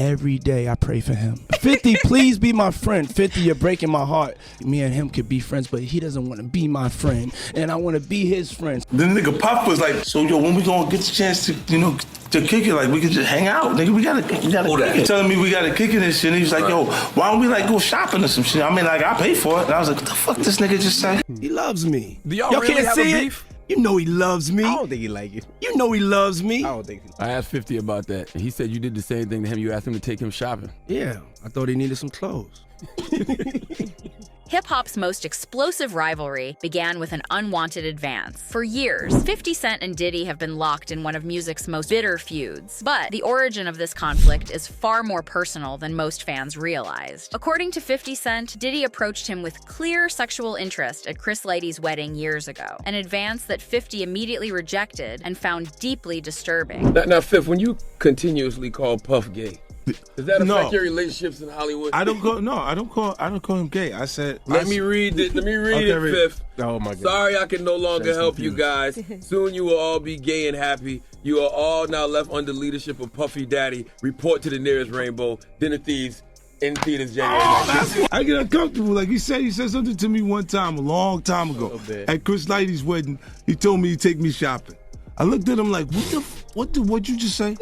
every day I pray for him. 50, please be my friend. 50, you're breaking my heart. Me and him could be friends, but he doesn't want to be my friend, and I want to be his friend. The nigga Puff was like, so yo, when we gonna get the chance to, to kick it? Like, we could just hang out, nigga. We gotta kick it. Telling me we gotta kick it and shit. And he was like, yo, why don't we like go shopping or some shit? I mean, like, I pay for it. And I was like, what the fuck this nigga just say? He loves me. Do y'all really can't have see a it? beef? You know he loves me. I don't think he like it. You know he loves me. I don't think I asked 50 about that, and he said you did the same thing to him. You asked him to take him shopping. Yeah, I thought he needed some clothes. Hip-hop's most explosive rivalry began with an unwanted advance. For years, 50 Cent and Diddy have been locked in one of music's most bitter feuds. But the origin of this conflict is far more personal than most fans realized. According to 50 Cent, Diddy approached him with clear sexual interest at Chris Lighty's wedding years ago, an advance that 50 immediately rejected and found deeply disturbing. Now, Fifth, when you continuously call Puff gay, does that affect your relationships in Hollywood? I don't call him gay. I said, Let me read it, Fifth. Oh my God. Sorry I can no longer help you guys. Soon you will all be gay and happy. You are all now left under leadership of Puffy Daddy. Report to the nearest rainbow. Dinner Thieves in theaters January 19th. I get uncomfortable. Like he said something to me one time, a long time ago. At Chris Lighty's wedding, he told me to take me shopping. I looked at him like, what'd you just say?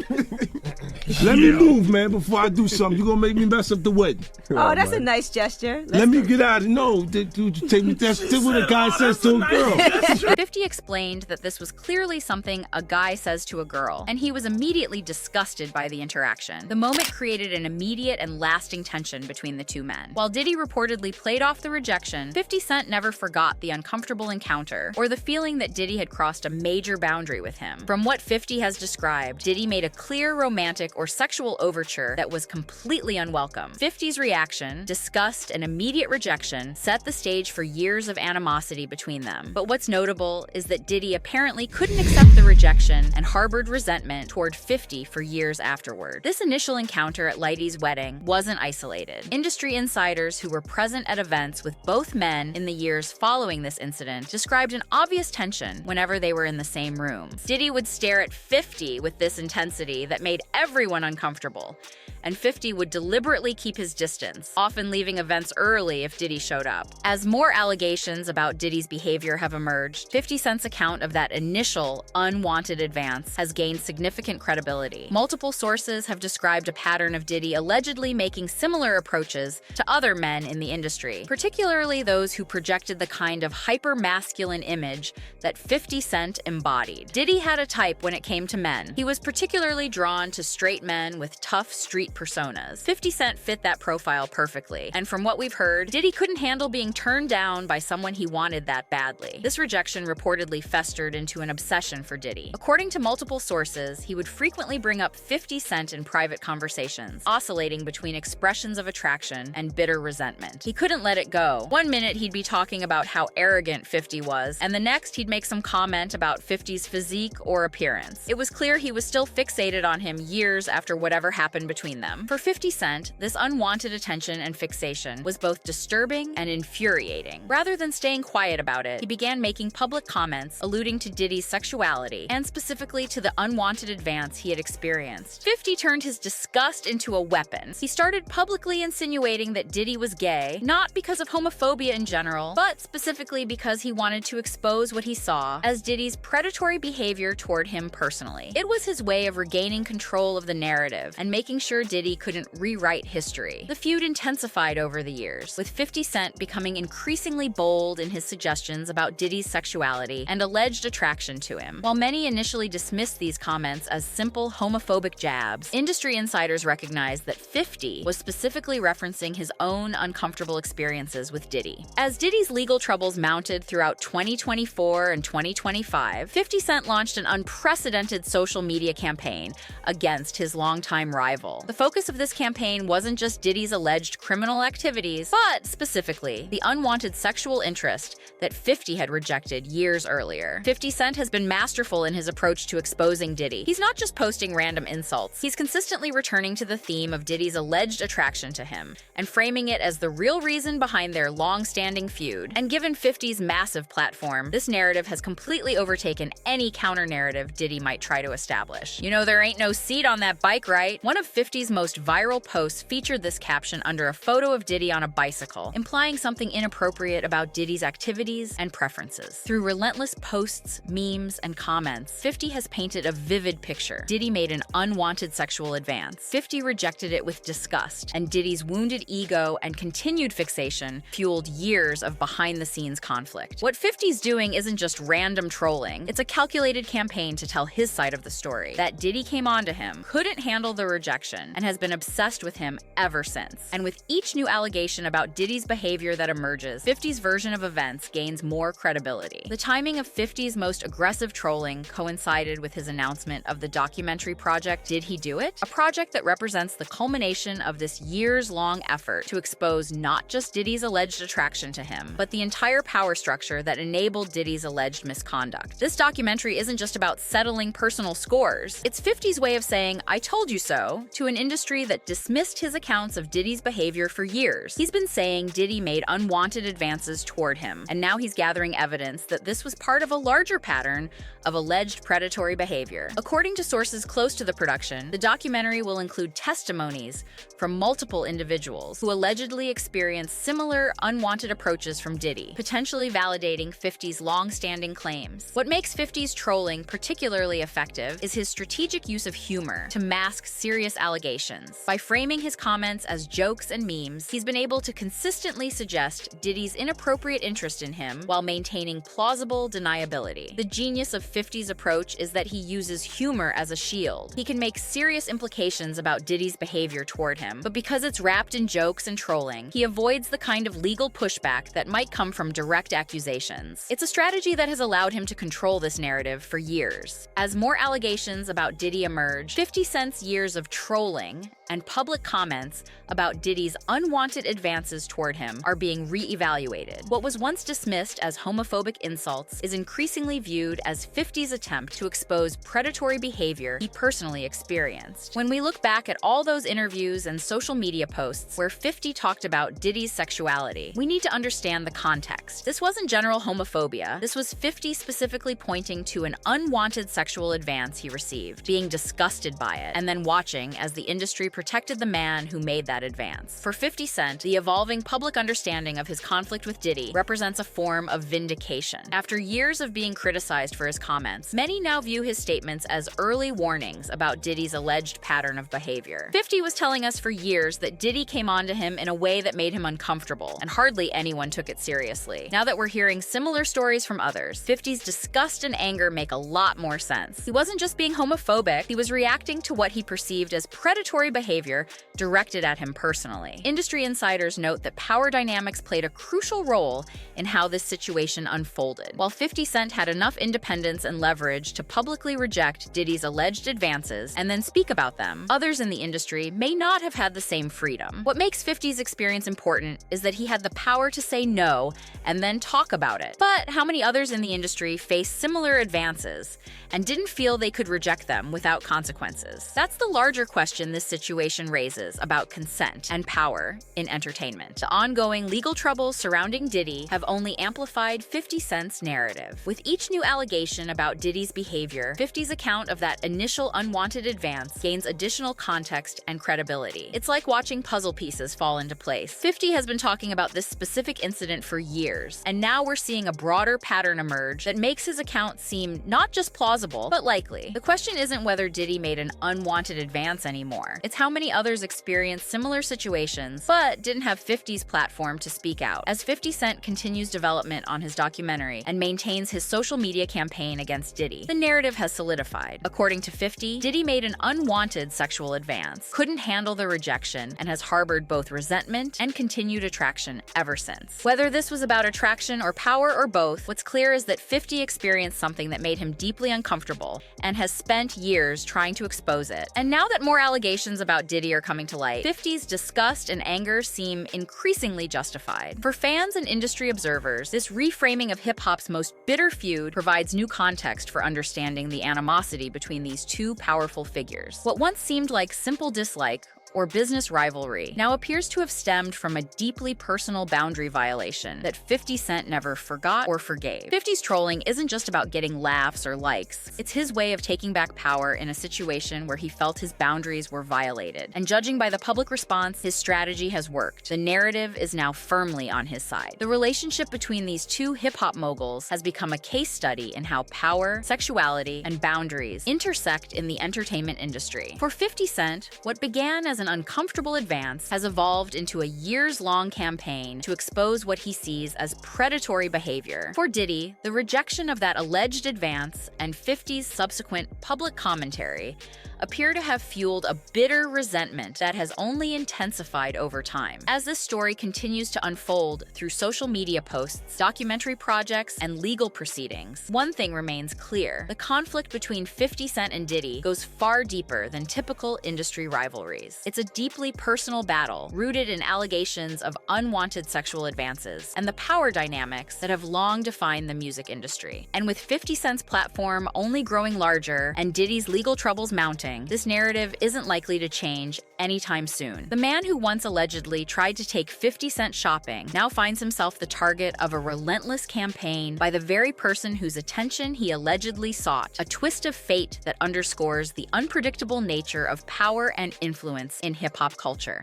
Let me move, man, before I do something. You're gonna make me mess up the wedding. Oh, that's a nice gesture. Let me get out. No, dude, take me. That's what a guy says to a girl. 50 explained that this was clearly something a guy says to a girl, and he was immediately disgusted by the interaction. The moment created an immediate and lasting tension between the two men. While Diddy reportedly played off the rejection, 50 Cent never forgot the uncomfortable encounter or the feeling that Diddy had crossed a major boundary with him. From what 50 has described, Diddy made a clear romantic or sexual overture that was completely unwelcome. 50's reaction, disgust, and immediate rejection set the stage for years of animosity between them. But what's notable is that Diddy apparently couldn't accept the rejection and harbored resentment toward 50 for years afterward. This initial encounter at Lighty's wedding wasn't isolated. Industry insiders who were present at events with both men in the years following this incident described an obvious tension whenever they were in the same room. Diddy would stare at 50 with this intensity that made everyone uncomfortable, and 50 would deliberately keep his distance, often leaving events early if Diddy showed up. As more allegations about Diddy's behavior have emerged, 50 Cent's account of that initial unwanted advance has gained significant credibility. Multiple sources have described a pattern of Diddy allegedly making similar approaches to other men in the industry, particularly those who projected the kind of hyper-masculine image that 50 Cent embodied. Diddy had a type when it came to men. He was particularly drawn to straight men with tough street personas. 50 Cent fit that profile perfectly, and from what we've heard, Diddy couldn't handle being turned down by someone he wanted that badly. This rejection reportedly festered into an obsession for Diddy. According to multiple sources, he would frequently bring up 50 Cent in private conversations, oscillating between expressions of attraction and bitter resentment. He couldn't let it go. One minute he'd be talking about how arrogant 50 was, and the next he'd make some comment about 50's physique or appearance. It was clear he was still fixated on him years after whatever happened between them. For 50 Cent, this unwanted attention and fixation was both disturbing and infuriating. Rather than staying quiet about it, he began making public comments alluding to Diddy's sexuality and specifically to the unwanted advance he had experienced. 50 turned his disgust into a weapon. He started publicly insinuating that Diddy was gay, not because of homophobia in general, but specifically because he wanted to expose what he saw as Diddy's predatory behavior toward him personally. It was his way of regaining control of the narrative and making sure Diddy couldn't rewrite history. The feud intensified over the years, with 50 Cent becoming increasingly bold in his suggestions about Diddy's sexuality and alleged attraction to him. While many initially dismissed these comments as simple homophobic jabs, industry insiders recognized that 50 was specifically referencing his own uncomfortable experiences with Diddy. As Diddy's legal troubles mounted throughout 2024 and 2025, 50 Cent launched an unprecedented social media campaign against his longtime rival. The focus of this campaign wasn't just Diddy's alleged criminal activities, but specifically the unwanted sexual interest that 50 had rejected years earlier. 50 Cent has been masterful in his approach to exposing Diddy. He's not just posting random insults, he's consistently returning to the theme of Diddy's alleged attraction to him and framing it as the real reason behind their long-standing feud. And given 50's massive platform, this narrative has completely overtaken any counter-narrative Diddy might try try to establish. You know, there ain't no seat on that bike, right? One of 50's most viral posts featured this caption under a photo of Diddy on a bicycle, implying something inappropriate about Diddy's activities and preferences. Through relentless posts, memes, and comments, 50 has painted a vivid picture. Diddy made an unwanted sexual advance. 50 rejected it with disgust, and Diddy's wounded ego and continued fixation fueled years of behind-the-scenes conflict. What 50's doing isn't just random trolling, it's a calculated campaign to tell his side of the story. That Diddy came onto him, couldn't handle the rejection, and has been obsessed with him ever since. And with each new allegation about Diddy's behavior that emerges, 50's version of events gains more credibility. The timing of 50's most aggressive trolling coincided with his announcement of the documentary project Did He Do It? A project that represents the culmination of this years-long effort to expose not just Diddy's alleged attraction to him, but the entire power structure that enabled Diddy's alleged misconduct. This documentary isn't just about settling personal scores. It's 50's way of saying, "I told you so," to an industry that dismissed his accounts of Diddy's behavior for years. He's been saying Diddy made unwanted advances toward him, and now he's gathering evidence that this was part of a larger pattern of alleged predatory behavior. According to sources close to the production, the documentary will include testimonies from multiple individuals who allegedly experienced similar unwanted approaches from Diddy, potentially validating 50's long-standing claims. What makes 50's trolling particularly effective is his strategic use of humor to mask serious allegations. By framing his comments as jokes and memes, he's been able to consistently suggest Diddy's inappropriate interest in him while maintaining plausible deniability. The genius of 50's approach is that he uses humor as a shield. He can make serious implications about Diddy's behavior toward him, but because it's wrapped in jokes and trolling, he avoids the kind of legal pushback that might come from direct accusations. It's a strategy that has allowed him to control this narrative for years. As more allegations about Diddy emerge, 50 Cent's years of trolling and public comments about Diddy's unwanted advances toward him are being re-evaluated. What was once dismissed as homophobic insults is increasingly viewed as 50's attempt to expose predatory behavior he personally experienced. When we look back at all those interviews and social media posts where 50 talked about Diddy's sexuality, we need to understand the context. This wasn't general homophobia. This was 50 specifically pointing to an unwanted sexual advance he received, being disgusted by it, and then watching as the industry protected the man who made that advance. For 50 Cent, the evolving public understanding of his conflict with Diddy represents a form of vindication. After years of being criticized for his comments, many now view his statements as early warnings about Diddy's alleged pattern of behavior. 50 was telling us for years that Diddy came onto him in a way that made him uncomfortable, and hardly anyone took it seriously. Now that we're hearing similar stories from others, 50's disgust and anger make a lot more sense. He wasn't just being homophobic, he was reacting to what he perceived as predatory behavior directed at him personally. Industry insiders note that power dynamics played a crucial role in how this situation unfolded. While 50 Cent had enough independence and leverage to publicly reject Diddy's alleged advances and then speak about them, others in the industry may not have had the same freedom. What makes 50's experience important is that he had the power to say no and then talk about it. But how many others in the industry faced similar advances and didn't feel they could reject them without consequences? That's the larger question this situation raises about consent and power in entertainment. The ongoing legal troubles surrounding Diddy have only amplified 50 Cent's narrative. With each new allegation about Diddy's behavior, 50's account of that initial unwanted advance gains additional context and credibility. It's like watching puzzle pieces fall into place. 50 has been talking about this specific incident for years, and now we're seeing a broader pattern emerge that makes his account seem not just plausible, but likely. The question isn't whether Diddy made an unwanted advance anymore. It's how many others experienced similar situations, but didn't have 50's platform to speak out. As 50 Cent continues development on his documentary and maintains his social media campaign against Diddy, the narrative has solidified. According to 50, Diddy made an unwanted sexual advance, couldn't handle the rejection, and has harbored both resentment and continued attraction ever since. Whether this was about attraction or power or both, what's clear is that 50 experienced something that made him deeply uncomfortable and has spent years trying to expose it. And now that more allegations about Diddy are coming to light, 50's disgust and anger seem increasingly justified. For fans and industry observers, this reframing of hip-hop's most bitter feud provides new context for understanding the animosity between these two powerful figures. What once seemed like simple dislike or business rivalry now appears to have stemmed from a deeply personal boundary violation that 50 Cent never forgot or forgave. 50's trolling isn't just about getting laughs or likes. It's his way of taking back power in a situation where he felt his boundaries were violated. And judging by the public response, his strategy has worked. The narrative is now firmly on his side. The relationship between these two hip-hop moguls has become a case study in how power, sexuality, and boundaries intersect in the entertainment industry. For 50 Cent, what began as an uncomfortable advance has evolved into a years-long campaign to expose what he sees as predatory behavior. For Diddy, the rejection of that alleged advance and 50's subsequent public commentary appear to have fueled a bitter resentment that has only intensified over time. As this story continues to unfold through social media posts, documentary projects, and legal proceedings, one thing remains clear. The conflict between 50 Cent and Diddy goes far deeper than typical industry rivalries. It's a deeply personal battle rooted in allegations of unwanted sexual advances and the power dynamics that have long defined the music industry. And with 50 Cent's platform only growing larger and Diddy's legal troubles mounting, this narrative isn't likely to change anytime soon. The man who once allegedly tried to take 50 Cent shopping now finds himself the target of a relentless campaign by the very person whose attention he allegedly sought, a twist of fate that underscores the unpredictable nature of power and influence in hip-hop culture.